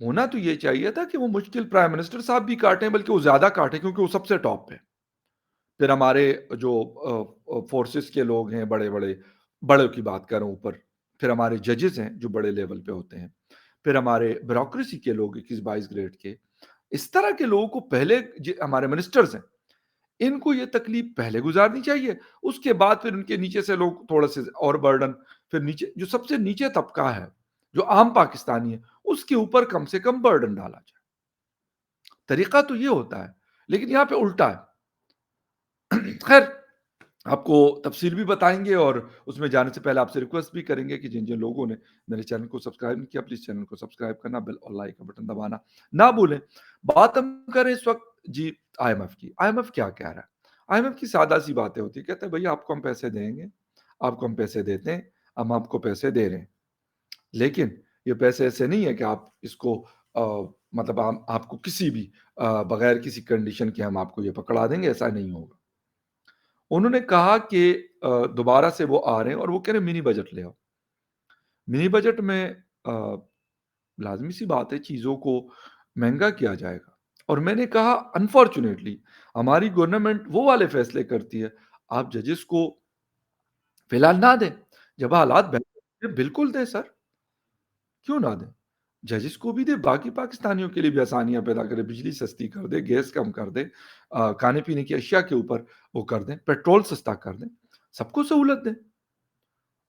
ہونا تو یہ چاہیے تھا کہ وہ مشکل پرائم منسٹر صاحب بھی کاٹیں، بلکہ وہ زیادہ کاٹیں کیونکہ وہ سب سے ٹاپ پہ۔ پھر ہمارے جو فورسز کے لوگ ہیں، بڑے بڑے بڑوں کی بات کر رہا ہوں اوپر، پھر ہمارے ججز ہیں جو بڑے لیول پہ ہوتے ہیں، پھر ہمارے بیوروکریسی کے لوگ 21-22 گریڈ کے، اس طرح کے لوگوں کو پہلے ہمارے منسٹرز ہیں، ان کو یہ تکلیف پہلے گزارنی چاہیے، اس کے بعد پھر ان کے نیچے سے لوگ تھوڑا سے اور برڈن، پھر نیچے جو سب سے نیچے طبقہ ہے جو عام پاکستانی ہے اس کے اوپر کم سے کم برڈن ڈالا جائے۔ طریقہ تو یہ ہوتا ہے، لیکن یہاں پہ الٹا ہے۔ خیر، آپ کو تفصیل بھی بتائیں گے، اور اس میں جانے سے پہلے آپ سے ریکویسٹ بھی کریں گے کہ جن جن لوگوں نے میرے چینل کو سبسکرائب نہیں کیا، پلیز چینل کو سبسکرائب کرنا، بیل اور لائک کا بٹن دبانا نہ بھولیں۔ بات ہم کریں اس وقت جی آئی ایم ایف کی۔ آئی ایم ایف کیا کہہ رہا ہے؟ آئی ایم ایف کی سادہ سی باتیں ہوتی ہے، کہتے ہیں بھائی آپ کو ہم پیسے دیں گے، آپ کو ہم پیسے دیتے ہیں، ہم آپ کو پیسے دے رہے ہیں، لیکن یہ پیسے ایسے نہیں ہے کہ آپ اس کو مطلب آپ کو کسی بھی بغیر کسی کنڈیشن کے ہم آپ کو یہ پکڑا دیں گے، ایسا نہیں ہوگا۔ انہوں نے کہا کہ دوبارہ سے وہ آ رہے ہیں اور وہ کہہ رہے ہیں منی بجٹ لے آؤ۔ منی بجٹ میں لازمی سی بات ہے چیزوں کو مہنگا کیا جائے گا، اور میں نے کہا انفارچونیٹلی ہماری گورنمنٹ وہ والے فیصلے کرتی ہے، آپ ججز کو فی الحال نہ دیں، جب حالات بہتر ہیں، بالکل دیں سر، کیوں نہ دیں؟ ججز کو بھی دے، باقی پاکستانیوں کے لیے بھی آسانیاں پیدا کرے، بجلی سستی کر دے، گیس کم کر دے، کھانے پینے کی اشیاء کے اوپر وہ کر دیں، پیٹرول سستا کر دیں، سب کو سہولت دیں،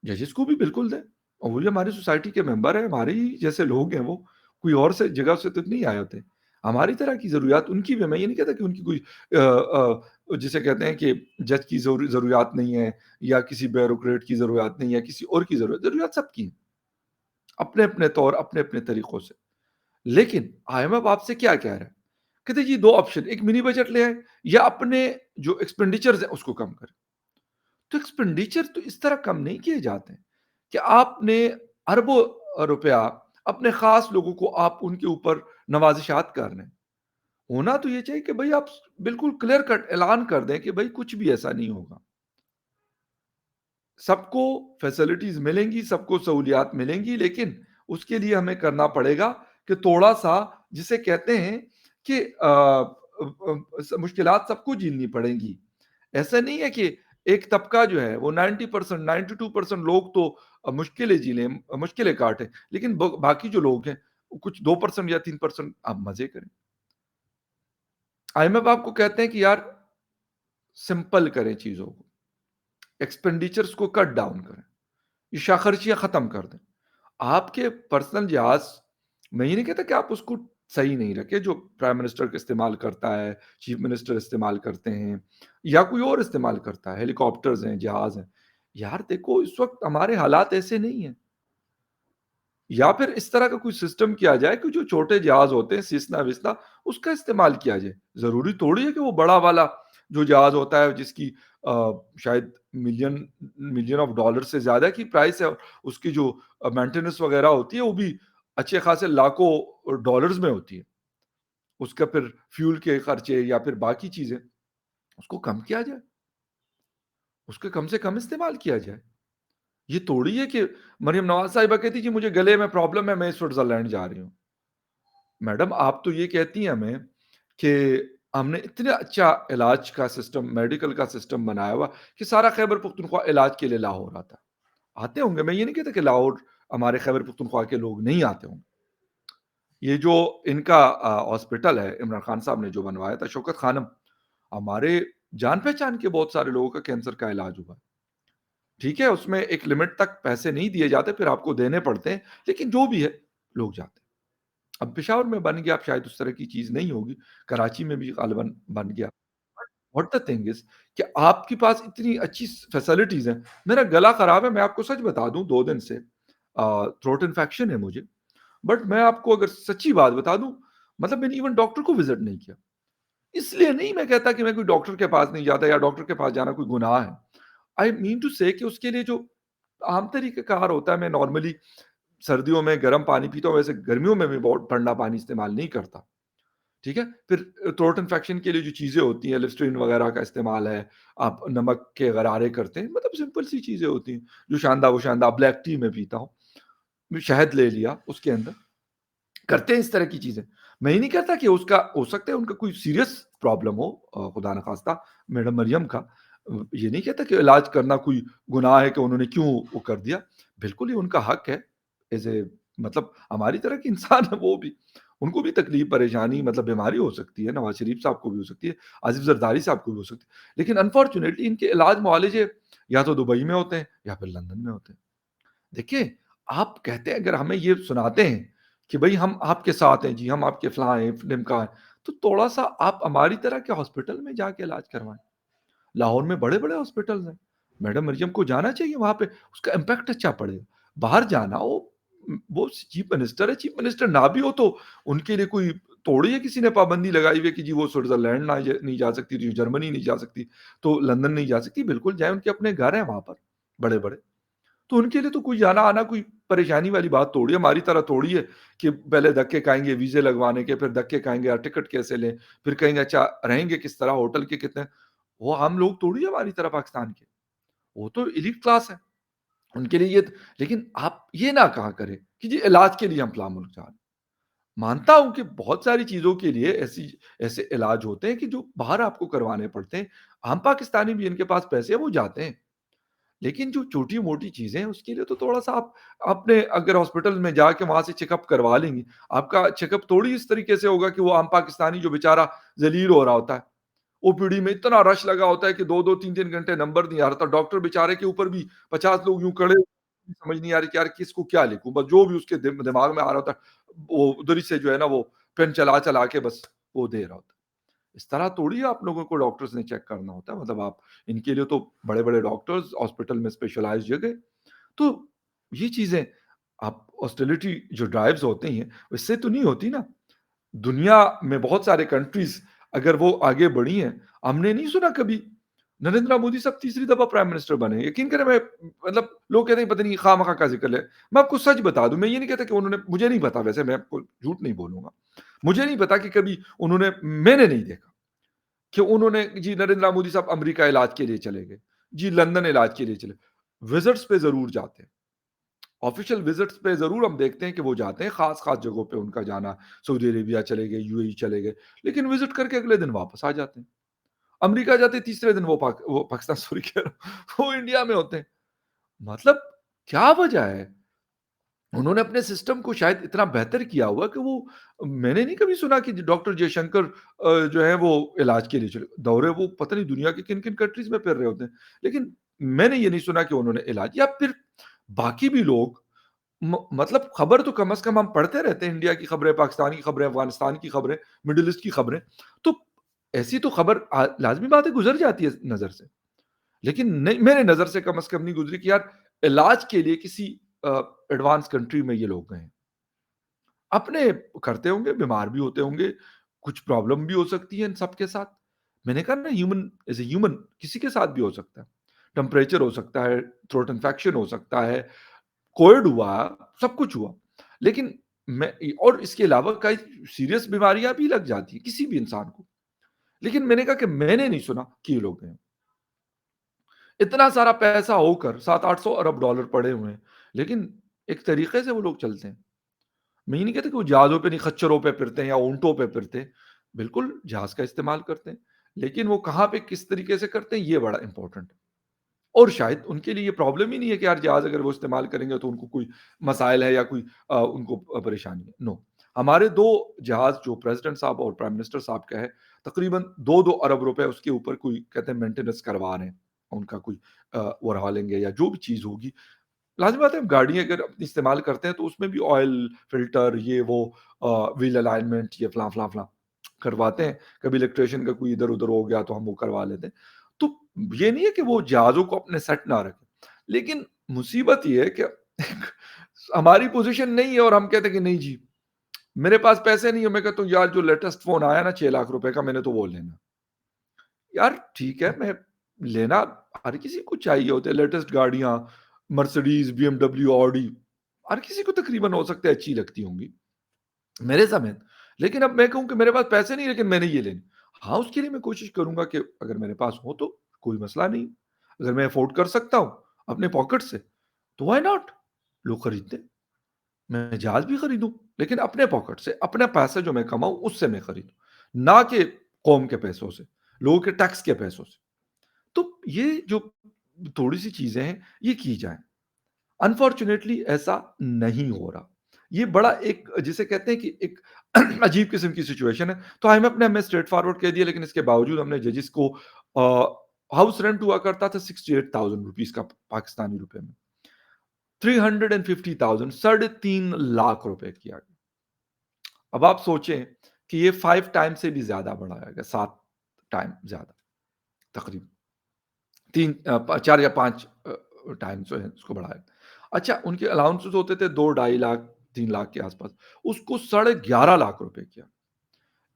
ججز کو بھی بالکل دیں، اور وہ ہماری سوسائٹی کے ممبر ہیں، ہمارے ہی جیسے لوگ ہیں، وہ کوئی اور سے جگہ سے تو نہیں آئے ہوتے، ہماری طرح کی ضروریات ان کی بھی ہے۔ میں یہ نہیں کہتا کہ ان کی کوئی جسے کہتے ہیں کہ جج کی ضروریات نہیں ہے، یا کسی بیوروکریٹ کی ضروریات نہیں ہے، کسی اور کی ضروریات سب کی ہیں، اپنے اپنے طور اپنے اپنے طریقوں سے۔ لیکن آئی ایم ایف آپ سے کیا کہہ رہا ہے؟ کہتے جی دو آپشن، ایک منی بجٹ لے آئے یا اپنے جو ایکسپینڈیچرز ہیں اس کو کم کریں۔ تو ایکسپینڈیچر تو اس طرح کم نہیں کیے جاتے ہیں کہ آپ نے اربوں روپیہ اپنے خاص لوگوں کو آپ ان کے اوپر نوازشات کر رہے ہیں۔ ہونا تو یہ چاہیے کہ بھائی آپ بالکل کلیئر کٹ اعلان کر دیں کہ بھائی کچھ بھی ایسا نہیں ہوگا، سب کو فیسلٹیز ملیں گی، سب کو سہولیات ملیں گی، لیکن اس کے لیے ہمیں کرنا پڑے گا کہ تھوڑا سا جسے کہتے ہیں کہ مشکلات سب کو جھیلنی پڑیں گی۔ ایسا نہیں ہے کہ ایک طبقہ جو ہے وہ 90%، 92% لوگ تو مشکلیں جھیلیں، مشکلیں کاٹیں، لیکن باقی جو لوگ ہیں وہ کچھ 2% یا 3% آپ مزے کریں۔ آئی ایم ایف آپ کو کہتے ہیں کہ یار سمپل کریں چیزوں کو، ایکسپینڈیچرز کو کٹ ڈاؤن کریں، یہ خرچیاں ختم کر دیں۔ آپ کے پرسنل جہاز، میں یہ نہیں کہتا کہ آپ اس کو صحیح نہیں رکھے، جو پرائم منسٹر کا استعمال کرتا ہے، چیف منسٹر استعمال کرتے ہیں، یا کوئی اور استعمال کرتا ہے، ہیلی کاپٹرز ہیں، جہاز ہیں۔ یار دیکھو اس وقت ہمارے حالات ایسے نہیں ہیں، یا پھر اس طرح کا کوئی سسٹم کیا جائے کہ جو چھوٹے جہاز ہوتے ہیں سیسنا وسنا اس کا استعمال کیا جائے۔ ضروری تھوڑی ہے کہ وہ بڑا والا جو جہاز ہوتا ہے جس کی شاید ملین آف ڈالر سے زیادہ کی پرائس ہے، اس کی جو مینٹیننس وغیرہ ہوتی ہے وہ بھی اچھے خاصے لاکھوں ڈالرز میں ہوتی ہے، اس کا پھر فیول کے خرچے یا پھر باقی چیزیں، اس کو کم کیا جائے، اس کے کم سے کم استعمال کیا جائے۔ یہ توڑی ہے کہ مریم نواز صاحبہ کہتی جی مجھے گلے میں پرابلم ہے، میں سوئٹزرلینڈ جا رہی ہوں۔ میڈم آپ تو یہ کہتی ہیں ہمیں کہ ہم نے اتنا اچھا علاج کا سسٹم، میڈیکل کا سسٹم بنایا ہوا کہ سارا خیبر پختونخوا علاج کے لیے لاہور آتا، آتے ہوں گے، میں یہ نہیں کہتا کہ لاہور ہمارے خیبر پختونخوا کے لوگ نہیں آتے ہوں گے۔ یہ جو ان کا ہاسپٹل ہے عمران خان صاحب نے جو بنوایا تھا، شوکت خانم، ہمارے جان پہچان کے بہت سارے لوگوں کا کینسر کا علاج ہوا، ٹھیک ہے اس میں ایک لمٹ تک پیسے نہیں دیے جاتے، پھر آپ کو دینے پڑتے ہیں، لیکن جو بھی ہے لوگ جاتے ہیں۔ اب پشاور میں بن گیا، اب شاید اس طرح کی چیز نہیں ہوگی، کراچی میں بھی غالباً بن گیا۔ واٹ دا تھنگ از کہ آپ کے پاس اتنی اچھی فیسلٹیز ہیں، میرا گلا خراب ہے، میں آپ کو سچ بتا دوں 2 دن سے تھروٹ انفیکشن ہے مجھے، بٹ میں آپ کو اگر سچی بات بتا دوں، مطلب میں نے ایون ڈاکٹر کو وزٹ نہیں کیا، اس لیے نہیں میں کہتا کہ میں کوئی ڈاکٹر کے پاس نہیں جاتا یا ڈاکٹر کے پاس جانا کوئی گناہ ہے۔ آئی مین ٹو سے کہ اس کے لیے جو عام طریقہ کار ہوتا ہے، میں نارملی سردیوں میں گرم پانی پیتا ہوں، ویسے گرمیوں میں بھی بہت ٹھنڈا پانی استعمال نہیں کرتا، ٹھیک ہے؟ پھر تھروٹ انفیکشن کے لیے جو چیزیں ہوتی ہیں، لسٹرین وغیرہ کا استعمال ہے، آپ نمک کے غرارے کرتے ہیں، مطلب سمپل سی چیزیں ہوتی ہیں، جو شاندہ وہ شاندہ بلیک ٹی میں پیتا ہوں، شہد لے لیا اس کے اندر، کرتے ہیں اس طرح کی چیزیں۔ میں یہ نہیں کہتا کہ اس کا ہو سکتا ہے ان کا کوئی سیریس پرابلم ہو، خدا نخواستہ میڈم مریم کا، یہ نہیں کہتا کہ علاج کرنا کوئی گناہ ہے کہ انہوں نے کیوں وہ کر دیا، بالکل ہی ان کا حق ہے، ایز اے مطلب ہماری طرح کے انسان ہے وہ بھی، ان کو بھی تکلیف پریشانی مطلب بیماری ہو سکتی ہے، نواز شریف صاحب کو بھی ہو سکتی ہے، آصف زرداری صاحب کو بھی ہو سکتی ہے، لیکن انفارچونیٹلی ان کے علاج معالجے یا تو دبئی میں ہوتے ہیں یا پھر لندن میں ہوتے ہیں۔ دیکھیے، آپ کہتے ہیں اگر ہمیں یہ سناتے ہیں کہ بھئی ہم آپ کے ساتھ ہیں جی، ہم آپ کے فلاں ہیں، ڈھمکا ہیں، تو تھوڑا-سا آپ ہماری طرح کے ہاسپٹل میں جا کے علاج کروائیں۔ لاہور میں بڑے-بڑے ہاسپٹلز ہیں، میڈم مریم کو جانا چاہیے وہاں پہ، اس کا امپیکٹ اچھا پڑے گا۔ باہر جانا وہ چیف منسٹر ہے، چیف منسٹر نہ بھی ہو تو ان کے لیے کوئی تھوڑی ہے کسی نے پابندی لگائی ہوئی ہے کہ جی وہ سوئٹزرلینڈ نہیں جا سکتی، جی جرمنی نہیں جا سکتی، تو لندن نہیں جا سکتی، بالکل جائیں، ان کے اپنے گھر ہیں وہاں پر بڑے-بڑے۔ تو ان کے لیے تو کوئی جانا آنا کوئی پریشانی والی بات تھوڑی ہے، ہماری طرح تھوڑی ہے کہ پہلے دھکے کھائیں گے ویزے لگوانے کے، پھر دھکے کھائیں گے یار ٹکٹ کیسے لیں، پھر کہیں گے اچھا رہیں گے کس طرح، ہوٹل کے کتنے، وہ ہم لوگ تھوڑی ہے ہماری طرح پاکستان کے، وہ تو ایلیٹ کلاس ہے، ان کے لیے یہ، لیکن آپ یہ نہ کہا کریں کہ جی علاج کے لیے ہم فلاں ملک جا رہے ہیں۔ مانتا ہوں کہ بہت ساری چیزوں کے لیے ایسے علاج ہوتے ہیں کہ جو باہر آپ کو کروانے پڑتے ہیں، ہم پاکستانی بھی ان کے پاس پیسے ہیں وہ جاتے ہیں، لیکن جو چھوٹی موٹی چیزیں ہیں اس کے لیے تو تھوڑا سا آپ اپنے اگر ہاسپٹل میں جا کے وہاں سے چیک اپ کروا لیں گے، آپ کا چیک اپ تھوڑی اس طریقے سے ہوگا کہ وہ عام پاکستانی جو بیچارہ ذلیل ہو رہا ہوتا ہے، او پی ڈی میں اتنا رش لگا ہوتا ہے کہ دو دو تین تین گھنٹے نمبر نہیں آ رہا تھا، ڈاکٹر بیچارے کے اوپر بھی 50 لوگ یوں کھڑے، سمجھ نہیں آ رہی کہ یار کس کو کیا لکھوں، بس جو بھی اس کے دماغ میں آ رہا ہوتا ہے وہ ادھر ہی سے جو ہے نا وہ پین چلا چلا کے بس وہ دے رہا ہوتا ہے۔ اس طرح تھوڑی آپ لوگوں کو ڈاکٹرز نے چیک کرنا ہوتا ہے، مطلب آپ ان کے لیے تو بڑے بڑے ڈاکٹرز ہاسپٹل میں اسپیشلائز جگہ، تو یہ چیزیں آپ ہاسٹیلٹی جو ڈرائیوز ہوتے ہیں اس سے تو نہیں ہوتی نا، دنیا میں بہت سارے کنٹریز اگر وہ آگے بڑھی ہیں، ہم نے نہیں سنا کبھی نریندر مودی صاحب تیسری دفعہ پرائم منسٹر بنے، یقین کریں میں مطلب لوگ کہتے ہیں پتہ نہیں خواہ مخواہ کا ذکر ہے، میں آپ کو سچ بتا دوں، میں یہ نہیں کہتا کہ انہوں نے، مجھے نہیں پتا، ویسے میں آپ کو جھوٹ نہیں بولوں گا، مجھے نہیں پتا کہ کبھی انہوں نے، میں نے نہیں دیکھا کہ انہوں نے جی نریندر مودی صاحب امریکہ علاج کے لیے چلے گئے، جی لندن علاج کے لیے چلے، وزٹس پہ ضرور جاتے ہیں، آفیشیل وزٹس پہ ضرور ہم دیکھتے ہیں کہ وہ جاتے ہیں، خاص خاص جگہوں پہ ان کا جانا، سعودی عربیہ چلے گئے، یو اے ای چلے گئے، لیکن وزٹ کر کے اگلے دن واپس آ جاتے ہیں، امریکہ جاتے ہیں تیسرے دن وہ پاکستان سوری کہہ رہا ہوں، وہ انڈیا میں ہوتے ہیں، مطلب کیا وجہ ہے؟ انہوں نے اپنے سسٹم کو شاید اتنا بہتر کیا ہوا کہ وہ، میں نے نہیں کبھی سنا کہ ڈاکٹر جے شنکر جو ہے وہ علاج کے لیے چلے دورے، وہ پتہ نہیں دنیا کے کن کن کنٹریز میں پھر رہے ہوتے ہیں، لیکن میں نے یہ نہیں سنا کہ انہوں نے علاج، یا پھر باقی بھی لوگ مطلب خبر تو کم از کم ہم پڑھتے رہتے ہیں، انڈیا کی خبریں، پاکستان کی خبریں، افغانستان کی خبریں، مڈل ایسٹ کی خبریں، تو ایسی تو خبر لازمی بات ہے گزر جاتی ہے نظر سے، لیکن نہیں، میرے نظر سے کم از کم نہیں گزری کہ یار علاج کے لیے کسی ایڈوانس کنٹری میں یہ لوگ گئے ہیں، اپنے کرتے ہوں گے، بیمار بھی ہوتے ہوں گے، کچھ پرابلم بھی ہو سکتی ہے ان سب کے ساتھ، میں نے کہا نا ہیومن ایز اے ہیومن کسی کے ساتھ بھی ہو سکتا ہے، ٹمپریچر ہو سکتا ہے، تھروٹ انفیکشن ہو سکتا ہے، کووڈ ہوا، سب کچھ ہوا، لیکن میں، اور اس کے علاوہ کئی سیریس بیماریاں بھی لگ جاتی ہیں کسی بھی انسان کو، لیکن میں نے کہا کہ میں نے نہیں سنا کہ یہ لوگ ہیں، اتنا سارا پیسہ ہو کر 700-800 ارب ڈالر پڑے ہوئے ہیں، لیکن ایک طریقے سے وہ لوگ چلتے ہیں، میں یہ نہیں کہتا کہ وہ جہازوں پہ نہیں، خچروں پہ پھرتے ہیں یا اونٹوں پہ پھرتے ہیں، بالکل جہاز کا استعمال کرتے ہیں، لیکن وہ کہاں پہ کس طریقے سے کرتے ہیں یہ بڑا امپورٹنٹ ہے، اور شاید ان کے لیے یہ پرابلم ہی نہیں ہے کہ یار جہاز اگر وہ استعمال کریں گے تو ان کو کوئی مسائل ہے یا کوئی ان کو پریشانی ہے، نو، ہمارے دو جہاز جو پریزیڈنٹ صاحب اور پرائم منسٹر صاحب کا ہے، تقریباً 2-2 ارب روپے اس کے اوپر کوئی کہتے ہیں مینٹیننس کروا رہے ہیں، ان کا کوئی وہ لیں گے یا جو بھی چیز ہوگی، لازمی بات ہے گاڑی اگر اپنی استعمال کرتے ہیں تو اس میں بھی آئل فلٹر یہ وہ ویل الائنمنٹ یہ فلاں فلاں فلاں کرواتے ہیں، کبھی الیکٹریشین کا کوئی ادھر ادھر ہو گیا تو ہم وہ کروا لیتے ہیں، تو یہ نہیں ہے کہ وہ جہازوں کو اپنے سیٹ نہ رکھیں، لیکن مصیبت یہ ہے کہ ہماری پوزیشن نہیں ہے اور ہم کہتے ہیں کہ نہیں جی میرے پاس پیسے نہیں ہے، میں کہتا ہوں یار جو لیٹسٹ فون آیا نا 6 لاکھ روپے کا، میں نے تو وہ لینا، یار ٹھیک ہے، میں لینا ہر کسی کو چاہیے ہوتے لیٹسٹ گاڑیاں، Mercedes, B M W, Audi, ہر کسی کو تقریباً ہو سکتا ہے اچھی لگتی ہوں گی میرے سمیت، لیکن اب میں کہوں کہ میرے پاس پیسے نہیں لیکن میں نے یہ لینی، ہاں اس کے لیے میں کوشش کروں گا کہ اگر میرے پاس ہو تو کوئی مسئلہ نہیں، اگر میں افورڈ کر سکتا ہوں اپنے پاکٹ سے تو وائی ناٹ، لوگ خریدتے، میں جہاز بھی خریدوں، لیکن اپنے پاکٹ سے اپنے پیسے جو میں کماؤں اس سے میں خریدوں، نہ کہ قوم کے پیسوں سے، لوگوں کے ٹیکس کے پیسوں سے۔ تو یہ جو تھوڑی سی چیزیں ہیں یہ کی جائیں، انفارچونیٹلی ایسا نہیں ہو رہا۔ یہ بڑا ایک جسے کہتے ہیں کہ ایک عجیب قسم کی سچویشن ہے۔ تو آئی ایم ایف نے ہمیں اسٹریٹ فارورڈ کہہ دیا، لیکن اس کے باوجود ہم نے ججز کو ہاؤس رینٹ ہوا کرتا تھا 68,000 روپیز کا پاکستانی روپے میں، 350,000 3.5 لاکھ روپے کیا گیا۔ اب آپ سوچیں کہ یہ 5 ٹائم سے بھی زیادہ بڑھایا گیا، 7 ٹائم زیادہ تقریباً، 4 یا 5 ٹائم جو ہے اس کو بڑھایا۔ اچھا ان کے الاؤنسز ہوتے تھے 2 ڈھائی لاکھ 3 لاکھ کے آس پاس، اس کو 11.5 لاکھ روپے کیا۔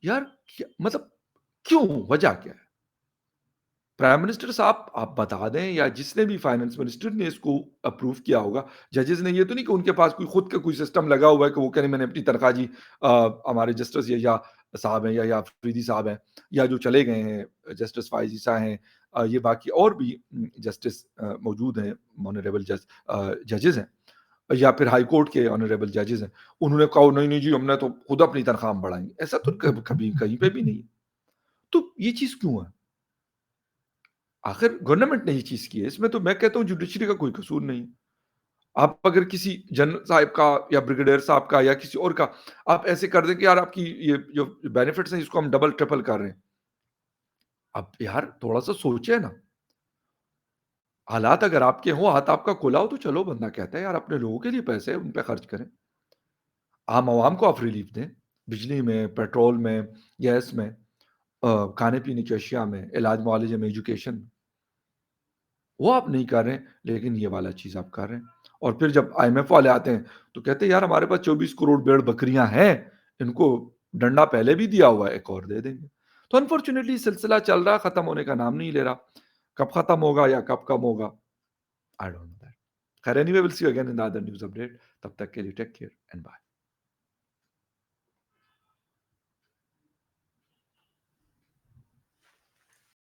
یار مطلب کیوں، وجہ کیا ہے؟ پرائم منسٹر صاحب آپ بتا دیں، یا جس نے بھی فائنانس منسٹر نے اس کو اپروو کیا ہوگا، ججز نے، یہ تو نہیں کہ ان کے پاس کوئی خود کا کوئی سسٹم لگا ہوا ہے کہ وہ کہنے میں نے اپنی تنخواہ جی ہمارے جسٹس یا صاحب ہیں یا فریدی صاحب ہیں یا جو چلے گئے ہیں جسٹس فائز عیسیٰ ہیں، یہ باقی اور بھی جسٹس موجود ہیں، آنریبل ججز ہیں، یا پھر ہائی کورٹ کے آنریبل ججز ہیں، انہوں نے کہا نہیں نہیں جی ہم نے تو خود اپنی تنخواہ بڑھائیں گے، ایسا تو کبھی کہیں پہ بھی نہیں ہے۔ تو یہ چیز کیوں ہے؟ آخر گورنمنٹ نے یہ چیز کی ہے، اس میں تو میں کہتا ہوں جوڈیشری کا کوئی قصور نہیں۔ آپ اگر کسی جنرل صاحب کا یا بریگیڈیئر صاحب کا یا کسی اور کا آپ ایسے کر دیں کہ یار آپ کی یہ جو بینیفٹس ہیں اس کو ہم ڈبل ٹرپل کر رہے ہیں، اب یار تھوڑا سا سوچے نا، حالات اگر آپ کے ہوں، ہاتھ آپ کا کھلا ہو تو چلو بندہ کہتا ہے یار اپنے لوگوں کے لیے پیسے ان پہ خرچ کریں، عام عوام کو آپ ریلیف دیں، بجلی میں، پیٹرول میں، گیس میں، کھانے پینے کی اشیاء میں، علاج معالجے میں، ایجوکیشن میں، وہ آپ نہیں کر رہے ہیں، لیکن یہ والا چیز آپ کر رہے ہیں۔ اور پھر جب آئی ایم ایف والے آتے ہیں تو کہتے ہیں یار ہمارے پاس 24 کروڑ بیڑ بکریاں ہیں، ان کو ڈنڈا پہلے بھی دیا ہوا ہے، ایک اور دے دیں گے۔ تو انفارچونیٹلی سلسلہ چل رہا، ختم ہونے کا نام نہیں لے رہا۔ کب ختم ہوگا یا کب کم ہوگا، آئی ڈونٹ نو دیٹ۔ خیر anyway will see you again in the other news update, تب تک کے لیے ٹیک کیئر اینڈ بائے۔